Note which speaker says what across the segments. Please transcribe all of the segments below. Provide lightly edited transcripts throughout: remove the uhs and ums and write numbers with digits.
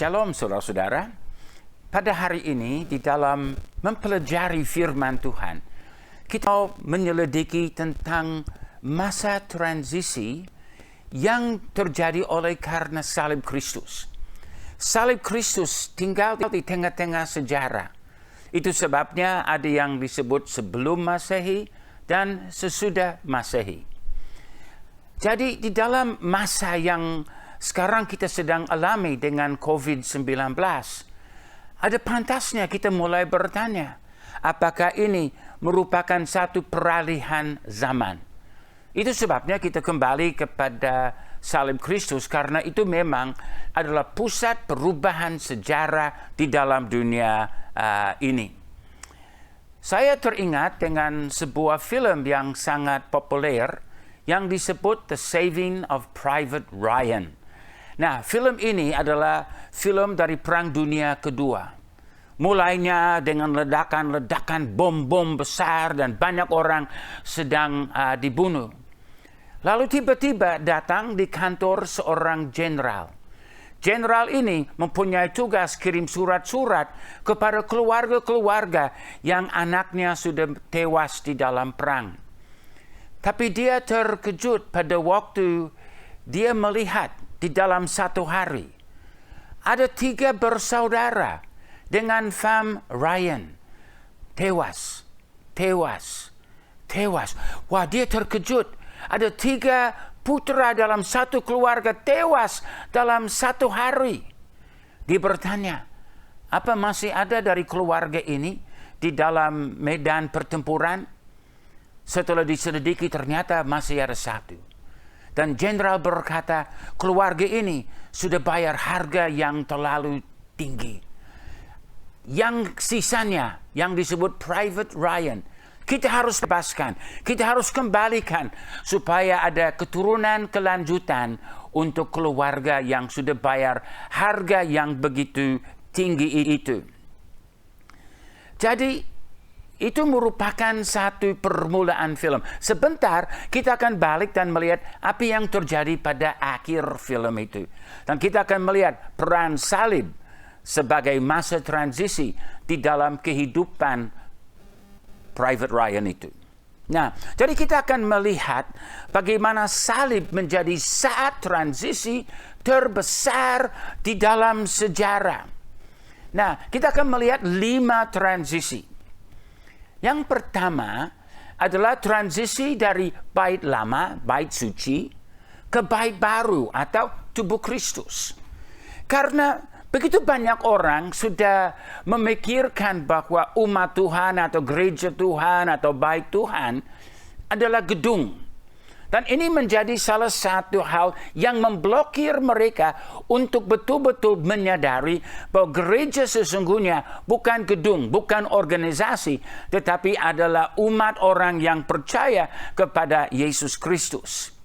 Speaker 1: Shalom saudara-saudara. Pada hari ini di dalam mempelajari firman Tuhan, kita menyelidiki tentang masa transisi yang terjadi oleh karena salib Kristus. Salib Kristus tinggal di tengah-tengah sejarah. Itu sebabnya ada yang disebut sebelum Masehi dan sesudah Masehi. Jadi di dalam masa yang sekarang kita sedang alami dengan COVID-19, ada pantasnya kita mulai bertanya, apakah ini merupakan satu peralihan zaman? Itu sebabnya kita kembali kepada salib Kristus, karena itu memang adalah pusat perubahan sejarah di dalam dunia ini. Saya teringat dengan sebuah film yang sangat populer yang disebut The Saving of Private Ryan. Nah, film ini adalah film dari Perang Dunia Kedua. Mulainya dengan ledakan-ledakan bom-bom besar dan banyak orang sedang dibunuh. Lalu tiba-tiba datang di kantor seorang jenderal. Jenderal ini mempunyai tugas kirim surat-surat kepada keluarga-keluarga yang anaknya sudah tewas di dalam perang. Tapi dia terkejut pada waktu dia melihat di dalam satu hari ada 3 bersaudara dengan fam Ryan tewas. Wah, dia terkejut. Ada 3 putra dalam satu keluarga tewas dalam satu hari. Dia bertanya, apa masih ada dari keluarga ini di dalam medan pertempuran? Setelah diselidiki ternyata masih ada 1. Dan jenderal berkata, keluarga ini sudah bayar harga yang terlalu tinggi. Yang sisanya, yang disebut Private Ryan, kita harus bebaskan, kita harus kembalikan supaya ada keturunan kelanjutan untuk keluarga yang sudah bayar harga yang begitu tinggi itu. Jadi itu merupakan satu permulaan film. Sebentar kita akan balik dan melihat apa yang terjadi pada akhir film itu. Dan kita akan melihat peran salib sebagai masa transisi di dalam kehidupan Private Ryan itu. Nah, jadi kita akan melihat bagaimana salib menjadi saat transisi terbesar di dalam sejarah. Nah, kita akan melihat 5 transisi. Yang pertama adalah transisi dari bait lama, bait suci, ke bait baru atau tubuh Kristus. Karena begitu banyak orang sudah memikirkan bahwa umat Tuhan atau gereja Tuhan atau bait Tuhan adalah gedung. Dan ini menjadi salah satu hal yang memblokir mereka untuk betul-betul menyadari bahwa gereja sesungguhnya bukan gedung, bukan organisasi, tetapi adalah umat orang yang percaya kepada Yesus Kristus.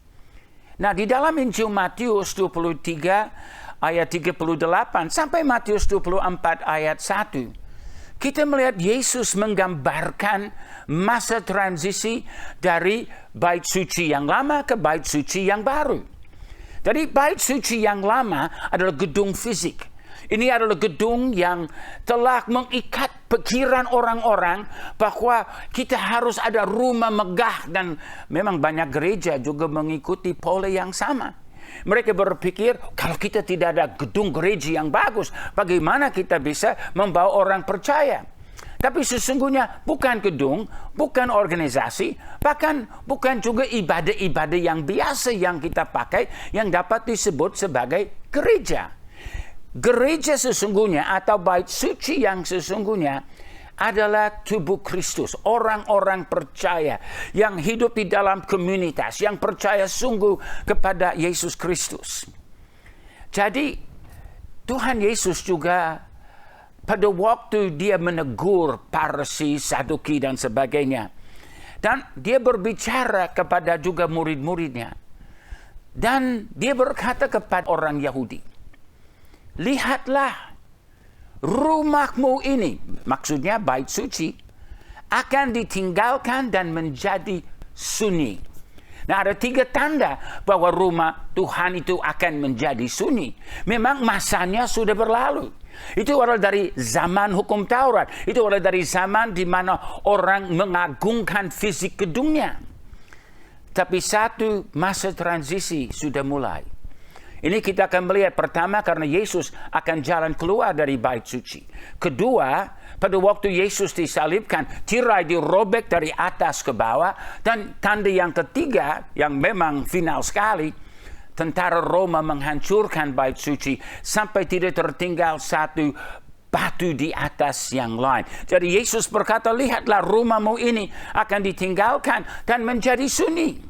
Speaker 1: Nah, di dalam Injil Matius 23 ayat 38 sampai Matius 24 ayat 1, kita melihat Yesus menggambarkan masa transisi dari bait suci yang lama ke bait suci yang baru. Jadi bait suci yang lama adalah gedung fisik. Ini adalah gedung yang telah mengikat pikiran orang-orang bahwa kita harus ada rumah megah, dan memang banyak gereja juga mengikuti pola yang sama. Mereka berpikir, kalau kita tidak ada gedung gereja yang bagus, bagaimana kita bisa membawa orang percaya? Tapi sesungguhnya bukan gedung, bukan organisasi, bahkan bukan juga ibadah-ibadah yang biasa yang kita pakai, yang dapat disebut sebagai gereja. Gereja sesungguhnya atau bait suci yang sesungguhnya adalah tubuh Kristus, orang-orang percaya yang hidup di dalam komunitas, yang percaya sungguh kepada Yesus Kristus. Jadi Tuhan Yesus juga pada waktu dia menegur Parsi, Saduki dan sebagainya, dan dia berbicara kepada juga murid-muridnya, dan dia berkata kepada orang Yahudi, lihatlah, rumahmu ini, maksudnya bait suci, akan ditinggalkan dan menjadi sunyi. Nah, ada 3 tanda bahwa rumah Tuhan itu akan menjadi sunyi. Memang masanya sudah berlalu. Itu adalah dari zaman hukum Taurat. Itu adalah dari zaman di mana orang mengagungkan fisik gedungnya. Tapi satu masa transisi sudah mulai. Ini kita akan melihat pertama karena Yesus akan jalan keluar dari bait suci. Kedua, pada waktu Yesus disalibkan, tirai dirobek dari atas ke bawah. Dan tanda yang ketiga, yang memang final sekali, tentara Roma menghancurkan bait suci sampai tidak tertinggal satu batu di atas yang lain. Jadi Yesus berkata, lihatlah rumahmu ini akan ditinggalkan dan menjadi sunyi.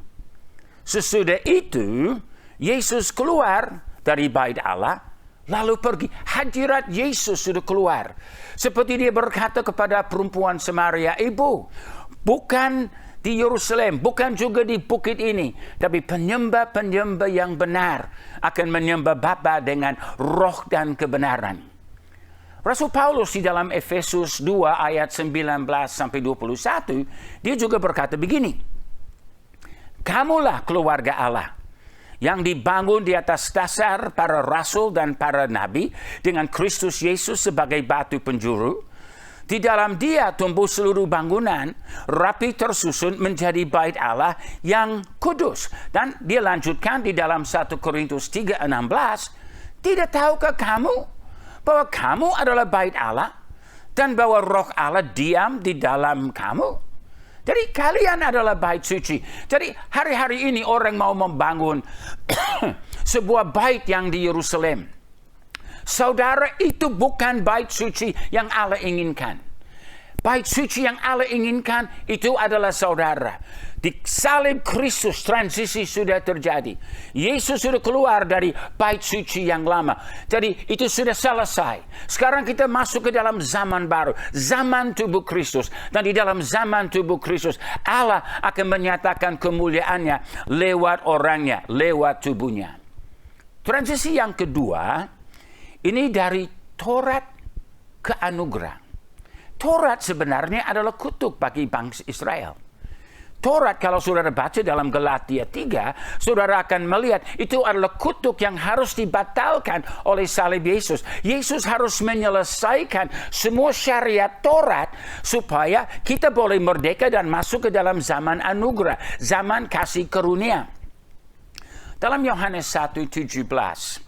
Speaker 1: Sesudah itu, Yesus keluar dari bait Allah, lalu pergi. Hadirat Yesus sudah keluar. Seperti dia berkata kepada perempuan Samaria, ibu, bukan di Yerusalem, bukan juga di bukit ini, tapi penyembah-penyembah yang benar akan menyembah Bapa dengan roh dan kebenaran. Rasul Paulus di dalam Efesus 2 ayat 19-21, dia juga berkata begini, kamulah keluarga Allah, yang dibangun di atas dasar para rasul dan para nabi dengan Kristus Yesus sebagai batu penjuru. Di dalam dia tumbuh seluruh bangunan rapi tersusun menjadi bait Allah yang kudus. Dan dia lanjutkan di dalam 1 Korintus 3:16, tidak tahukah kamu bahwa kamu adalah bait Allah dan bahwa roh Allah diam di dalam kamu? Jadi kalian adalah bait suci. Jadi hari-hari ini orang mau membangun sebuah bait yang di Yerusalem. Saudara, itu bukan bait suci yang Allah inginkan. Bait suci yang Allah inginkan itu adalah saudara. Di salib Kristus transisi sudah terjadi. Yesus sudah keluar dari bait suci yang lama. Jadi itu sudah selesai. Sekarang kita masuk ke dalam zaman baru. Zaman tubuh Kristus. Dan di dalam zaman tubuh Kristus, Allah akan menyatakan kemuliaannya lewat orangnya, lewat tubuhnya. Transisi yang kedua, ini dari Taurat ke anugerah. Taurat sebenarnya adalah kutuk bagi bangsa Israel. Taurat kalau saudara baca dalam Galatia 3, saudara akan melihat itu adalah kutuk yang harus dibatalkan oleh salib Yesus. Yesus harus menyelesaikan semua syariat Taurat supaya kita boleh merdeka dan masuk ke dalam zaman anugerah, zaman kasih karunia. Dalam Yohanes 1:17,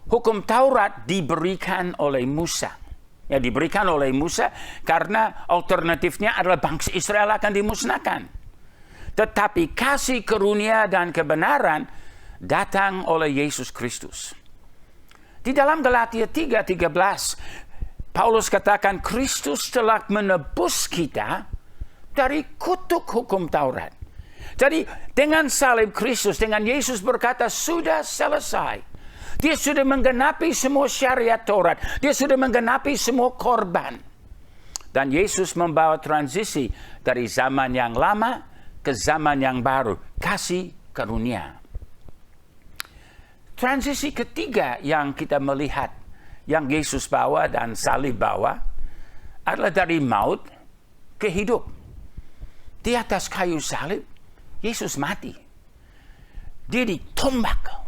Speaker 1: hukum Taurat diberikan oleh Musa. Ya, diberikan oleh Musa karena alternatifnya adalah bangsa Israel akan dimusnahkan. Tetapi kasih karunia dan kebenaran datang oleh Yesus Kristus. Di dalam Galatia 3:13, Paulus katakan Kristus telah menebus kita dari kutuk hukum Taurat. Jadi dengan salib Kristus, dengan Yesus berkata sudah selesai. Dia sudah menggenapi semua syariat Taurat. Dia sudah menggenapi semua korban. Dan Yesus membawa transisi dari zaman yang lama ke zaman yang baru. Kasih karunia. Transisi ketiga yang kita melihat, yang Yesus bawa dan salib bawa, adalah dari maut ke hidup. Di atas kayu salib, Yesus mati. Dia ditombak.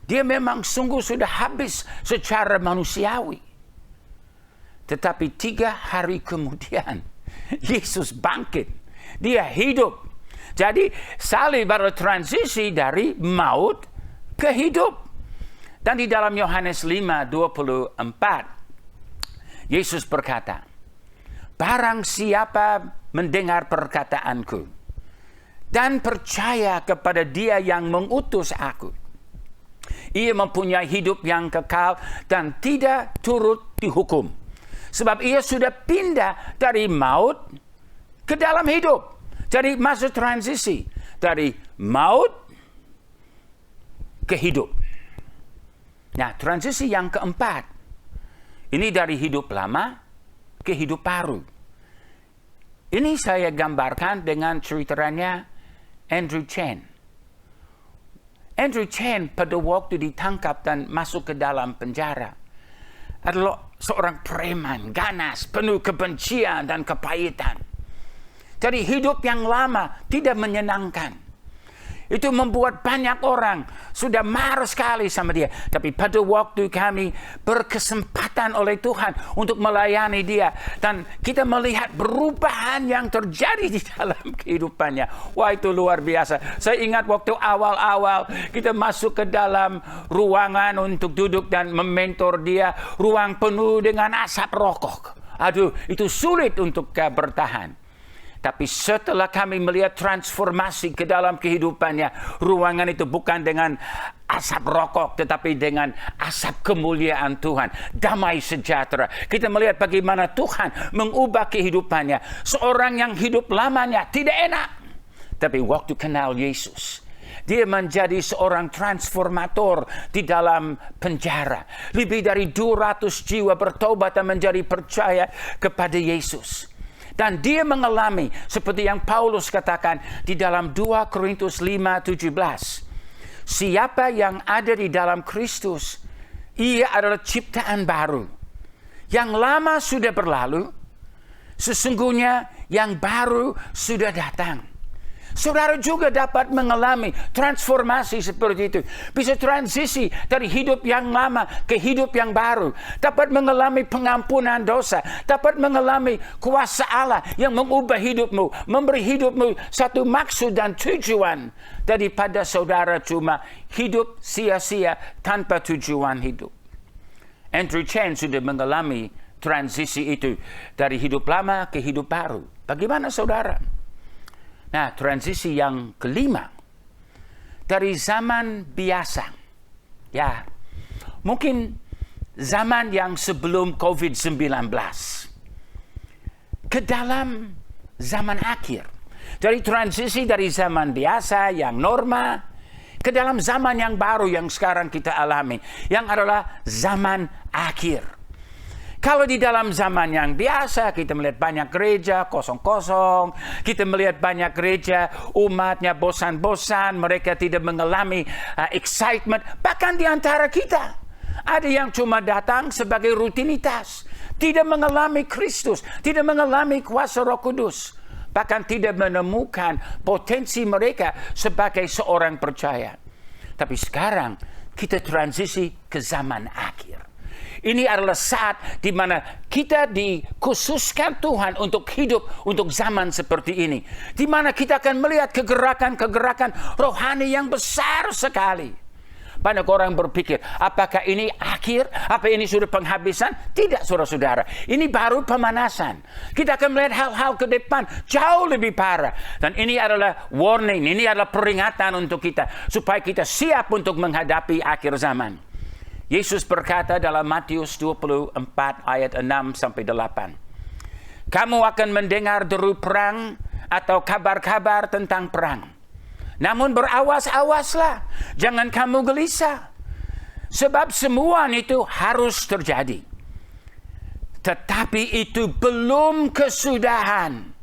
Speaker 1: Dia memang sungguh sudah habis secara manusiawi. Tetapi 3 hari kemudian, Yesus bangkit. Dia hidup. Jadi salib adalah transisi dari maut ke hidup. Dan di dalam Yohanes 5:24, Yesus berkata, barang siapa mendengar perkataanku dan percaya kepada Dia yang mengutus aku, ia mempunyai hidup yang kekal dan tidak turut dihukum. Sebab ia sudah pindah dari maut ke dalam hidup. Jadi masa transisi dari maut ke hidup. Nah, transisi yang keempat, ini dari hidup lama ke hidup baru. Ini saya gambarkan dengan ceritanya Andrew Chen. Andrew Chen pada waktu ditangkap dan masuk ke dalam penjara adalah seorang preman, ganas, penuh kebencian dan kepahitan. Jadi hidup yang lama tidak menyenangkan. Itu membuat banyak orang sudah marah sekali sama dia. Tapi pada waktu kami berkesempatan oleh Tuhan untuk melayani dia, dan kita melihat perubahan yang terjadi di dalam kehidupannya. Wah, itu luar biasa. Saya ingat waktu awal-awal kita masuk ke dalam ruangan untuk duduk dan mementor dia. Ruang penuh dengan asap rokok. Aduh, itu sulit untuk bertahan. Tapi setelah kami melihat transformasi ke dalam kehidupannya, ruangan itu bukan dengan asap rokok, tetapi dengan asap kemuliaan Tuhan. Damai sejahtera. Kita melihat bagaimana Tuhan mengubah kehidupannya. Seorang yang hidup lamanya tidak enak. Tapi waktu kenal Yesus, dia menjadi seorang transformator di dalam penjara. Lebih dari 200 jiwa bertobat dan menjadi percaya kepada Yesus. Dan dia mengalami seperti yang Paulus katakan di dalam 2 Korintus 5:17. Siapa yang ada di dalam Kristus, ia adalah ciptaan baru. Yang lama sudah berlalu, sesungguhnya yang baru sudah datang. Saudara juga dapat mengalami transformasi seperti itu. Bisa transisi dari hidup yang lama ke hidup yang baru. Dapat mengalami pengampunan dosa. Dapat mengalami kuasa Allah yang mengubah hidupmu. Memberi hidupmu satu maksud dan tujuan. Daripada saudara cuma hidup sia-sia tanpa tujuan hidup. Andrew Chen sudah mengalami transisi itu. Dari hidup lama ke hidup baru. Bagaimana saudara? Nah, transisi yang kelima, dari zaman biasa, ya, mungkin zaman yang sebelum COVID-19, ke dalam zaman akhir. Dari transisi dari zaman biasa yang normal, ke dalam zaman yang baru yang sekarang kita alami, yang adalah zaman akhir. Kalau di dalam zaman yang biasa, kita melihat banyak gereja kosong-kosong. Kita melihat banyak gereja, umatnya bosan-bosan. Mereka tidak mengalami excitement. Bahkan di antara kita, ada yang cuma datang sebagai rutinitas. Tidak mengalami Kristus. Tidak mengalami kuasa Roh Kudus. Bahkan tidak menemukan potensi mereka sebagai seorang percaya. Tapi sekarang, kita transisi ke zaman akhir. Ini adalah saat di mana kita dikhususkan Tuhan untuk hidup untuk zaman seperti ini. Di mana kita akan melihat kegerakan-kegerakan rohani yang besar sekali. Banyak orang berpikir, apakah ini akhir? Apa ini sudah penghabisan? Tidak, saudara-saudara. Ini baru pemanasan. Kita akan melihat hal-hal ke depan jauh lebih parah. Dan ini adalah warning, ini adalah peringatan untuk kita. Supaya kita siap untuk menghadapi akhir zaman. Yesus berkata dalam Matius 24 ayat 6-8. Kamu akan mendengar deru perang atau kabar-kabar tentang perang. Namun berawas-awaslah, jangan kamu gelisah. Sebab semua itu harus terjadi. Tetapi itu belum kesudahan.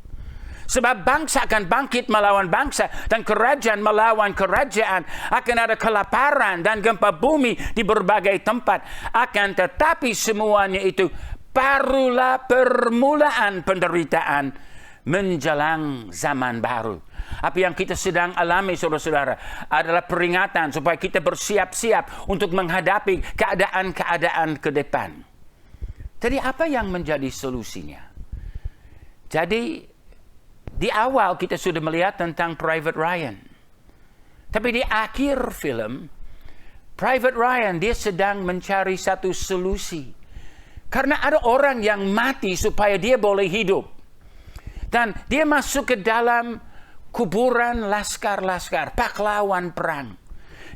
Speaker 1: Sebab bangsa akan bangkit melawan bangsa dan kerajaan melawan kerajaan. Akan ada kelaparan dan gempa bumi di berbagai tempat. Akan tetapi semuanya itu barulah permulaan penderitaan menjelang zaman baru. Apa yang kita sedang alami, saudara-saudara, adalah peringatan supaya kita bersiap-siap untuk menghadapi keadaan-keadaan ke depan. Jadi apa yang menjadi solusinya? Jadi di awal kita sudah melihat tentang Private Ryan. Tapi di akhir film, Private Ryan dia sedang mencari satu solusi. Karena ada orang yang mati supaya dia boleh hidup. Dan dia masuk ke dalam kuburan laskar-laskar, pahlawan perang.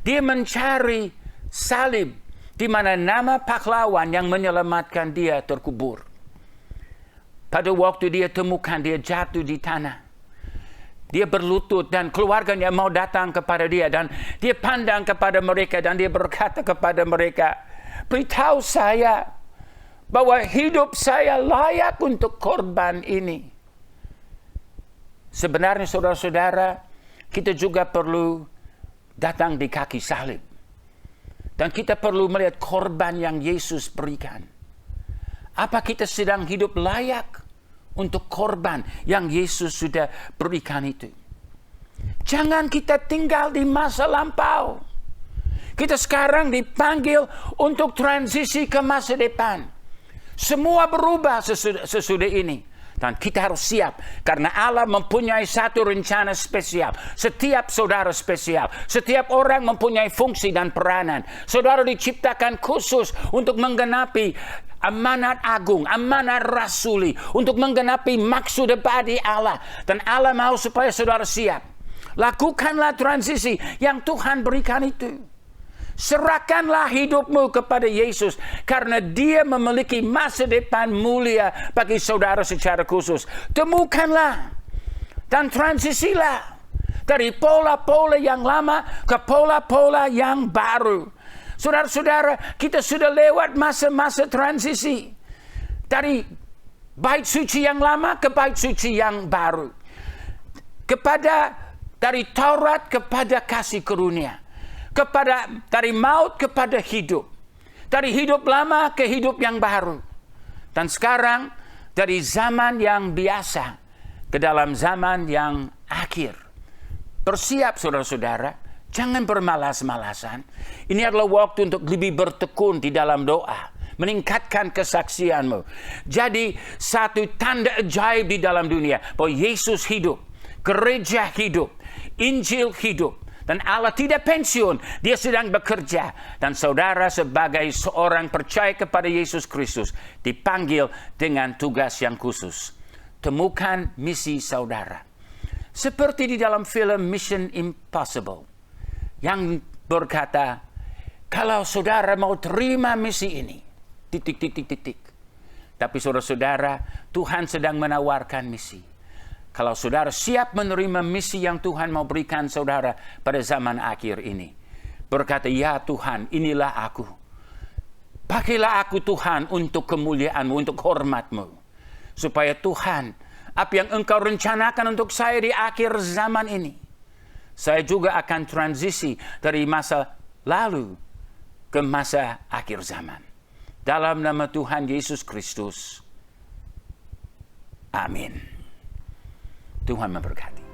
Speaker 1: Dia mencari salib di mana nama pahlawan yang menyelamatkan dia terkubur. Pada waktu dia temukan, dia jatuh di tanah. Dia berlutut dan keluarganya mau datang kepada dia. Dan dia pandang kepada mereka dan dia berkata kepada mereka, beritahu saya bahwa hidup saya layak untuk korban ini. Sebenarnya saudara-saudara, kita juga perlu datang di kaki salib. Dan kita perlu melihat korban yang Yesus berikan. Apa kita sedang hidup layak untuk korban yang Yesus sudah berikan itu? Jangan kita tinggal di masa lampau. Kita sekarang dipanggil untuk transisi ke masa depan. Semua berubah sesudah ini. Dan kita harus siap. Karena Allah mempunyai satu rencana spesial. Setiap saudara spesial. Setiap orang mempunyai fungsi dan peranan. Saudara diciptakan khusus untuk menggenapi amanat agung, amanat rasuli. Untuk menggenapi maksud abadi Allah. Dan Allah mau supaya saudara siap. Lakukanlah transisi yang Tuhan berikan itu. Serahkanlah hidupmu kepada Yesus karena Dia memiliki masa depan mulia bagi saudara secara khusus. Temukanlah dan transisilah dari pola-pola yang lama ke pola-pola yang baru. Saudara-saudara, kita sudah lewat masa-masa transisi dari bait suci yang lama ke bait suci yang baru. Dari Taurat kepada kasih karunia. Dari maut kepada hidup. Dari hidup lama ke hidup yang baru. Dan sekarang dari zaman yang biasa ke dalam zaman yang akhir. Bersiap saudara-saudara. Jangan bermalas-malasan. Ini adalah waktu untuk lebih bertekun di dalam doa. Meningkatkan kesaksianmu. Jadi satu tanda ajaib di dalam dunia. Bahwa Yesus hidup. Gereja hidup. Injil hidup. Dan Allah tidak pensiun. Dia sedang bekerja. Dan saudara sebagai seorang percaya kepada Yesus Kristus dipanggil dengan tugas yang khusus. Temukan misi saudara. Seperti di dalam film Mission Impossible. Yang berkata, kalau saudara mau terima misi ini. Titik. Tapi saudara-saudara, Tuhan sedang menawarkan misi. Kalau saudara siap menerima misi yang Tuhan mau berikan saudara pada zaman akhir ini. Berkata, ya Tuhan, inilah aku. Pakailah aku Tuhan untuk kemuliaan-Mu, untuk hormat-Mu. Supaya Tuhan, apa yang Engkau rencanakan untuk saya di akhir zaman ini. Saya juga akan transisi dari masa lalu ke masa akhir zaman. Dalam nama Tuhan Yesus Kristus. Amin. Tuhan memberkati.